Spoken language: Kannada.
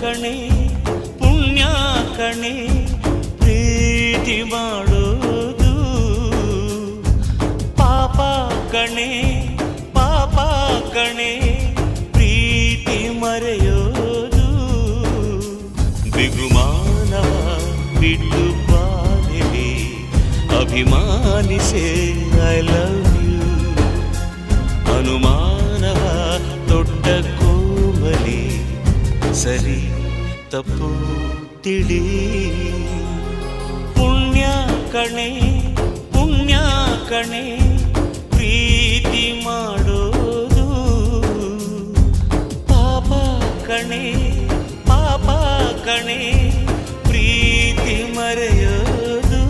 ಕಣೆ ಪುಣ್ಯ ಕಣೆ ಪ್ರೀತಿ ಮಾಡೋದು ಪಾಪ ಕಣೆ ಪಾಪ ಕಣೆ ಪ್ರೀತಿ ಮರೆಯೋದು ಬಿಗುಮಾನ ಬಿಟ್ಟು ಬಾರೆ ಅಭಿಮಾನಿಸೆ ಐ ಲವ್ ಯು ಅನುಮಾನವ ದೊಡ್ಡ ಕೋಮಲಿ ಸರಿ ತಪ್ಪು ತಿಳಿ ಪುಣ್ಯ ಕಣೆ ಪುಣ್ಯ ಕಣೆ ಪ್ರೀತಿ ಮಾಡೋದು ಪಾಪ ಕಣೆ ಪಾಪ ಕಣೆ ಪ್ರೀತಿ ಮರೆಯೋದು